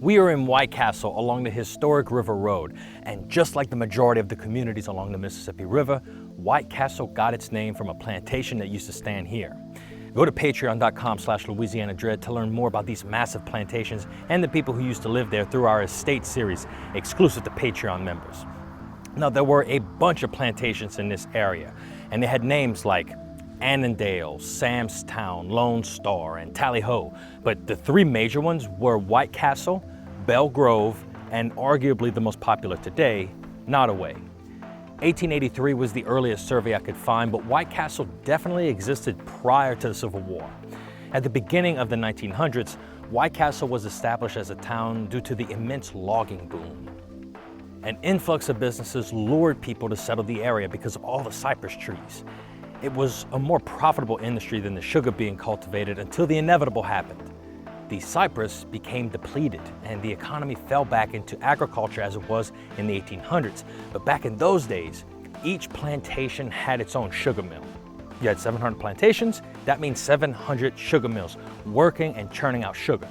We are in White Castle along the historic River Road, and just like the majority of the communities along the Mississippi River, White Castle got its name from a plantation that used to stand here. Go to patreon.com/LouisianaDread to learn more about these massive plantations and the people who used to live there through our estate series, exclusive to Patreon members. Now, there were a bunch of plantations in this area, and they had names like Annandale, Samstown, Lone Star, and Tally Ho, but the three major ones were White Castle, Belle Grove, and arguably the most popular today, Nottoway. 1883 was the earliest survey I could find, but White Castle definitely existed prior to the Civil War. At the beginning of the 1900s, White Castle was established as a town due to the immense logging boom. An influx of businesses lured people to settle the area because of all the cypress trees. It was a more profitable industry than the sugar being cultivated until the inevitable happened. The cypress became depleted and the economy fell back into agriculture as it was in the 1800s. But back in those days, each plantation had its own sugar mill. You had 700 plantations, that means 700 sugar mills working and churning out sugar.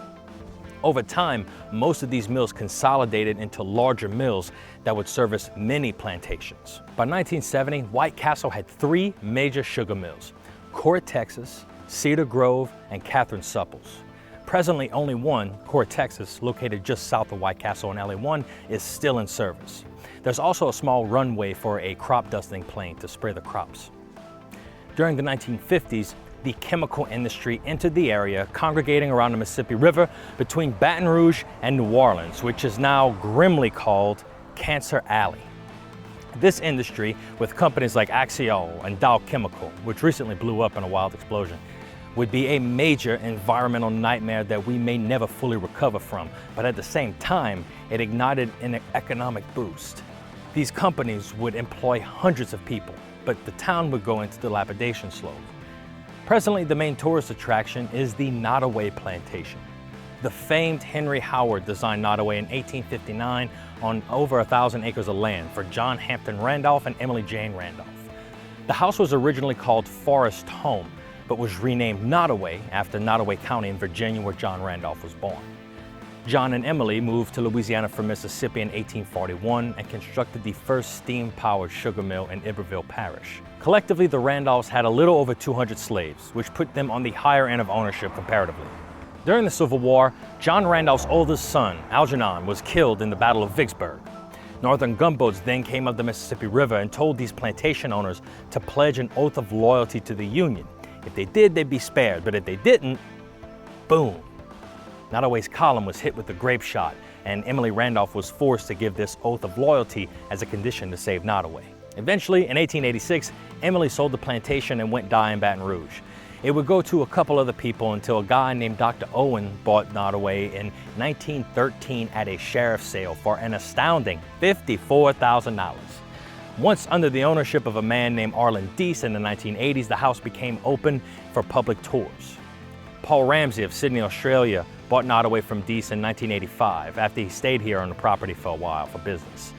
Over time, most of these mills consolidated into larger mills that would service many plantations. By 1970, White Castle had three major sugar mills: Court, Texas, Cedar Grove, and Catherine Supples. Presently, only one, Court, Texas, located just south of White Castle in LA1, is still in service. There's also a small runway for a crop dusting plane to spray the crops. During the 1950s, the chemical industry entered the area, congregating around the Mississippi River between Baton Rouge and New Orleans, which is now grimly called Cancer Alley. This industry, with companies like Axiol and Dow Chemical, which recently blew up in a wild explosion, would be a major environmental nightmare that we may never fully recover from, but at the same time, it ignited an economic boost. These companies would employ hundreds of people, but the town would go into dilapidation slowly. Presently, the main tourist attraction is the Nottoway Plantation. The famed Henry Howard designed Nottoway in 1859 on over 1,000 acres of land for John Hampton Randolph and Emily Jane Randolph. The house was originally called Forest Home, but was renamed Nottoway after Nottoway County in Virginia, where John Randolph was born. John and Emily moved to Louisiana from Mississippi in 1841 and constructed the first steam-powered sugar mill in Iberville Parish. Collectively, the Randolphs had a little over 200 slaves, which put them on the higher end of ownership comparatively. During the Civil War, John Randolph's oldest son, Algernon, was killed in the Battle of Vicksburg. Northern gunboats then came up the Mississippi River and told these plantation owners to pledge an oath of loyalty to the Union. If they did, they'd be spared, but if they didn't, boom. Nottoway's column was hit with a grape shot, and Emily Randolph was forced to give this oath of loyalty as a condition to save Nottoway. Eventually, in 1886, Emily sold the plantation and went die in Baton Rouge. It would go to a couple other people until a guy named Dr. Owen bought Nottoway in 1913 at a sheriff's sale for an astounding $54,000. Once under the ownership of a man named Arlen Deese in the 1980s, the house became open for public tours. Paul Ramsey of Sydney, Australia, bought Nottoway from Deese in 1985 after he stayed here on the property for a while for business.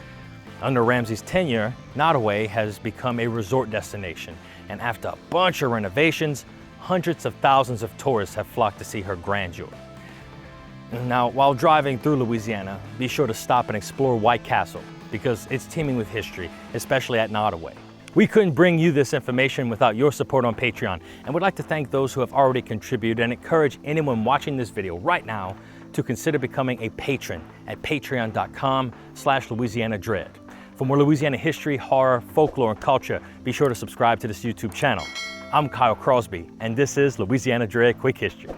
Under Ramsey's tenure, Nottoway has become a resort destination, and after a bunch of renovations, hundreds of thousands of tourists have flocked to see her grandeur. Now, while driving through Louisiana, be sure to stop and explore White Castle, because it's teeming with history, especially at Nottoway. We couldn't bring you this information without your support on Patreon, and would like to thank those who have already contributed and encourage anyone watching this video right now to consider becoming a patron at patreon.com/LouisianaDread. For more Louisiana history, horror, folklore, and culture, be sure to subscribe to this YouTube channel. I'm Kyle Crosby, and this is Louisiana Dread Quick History.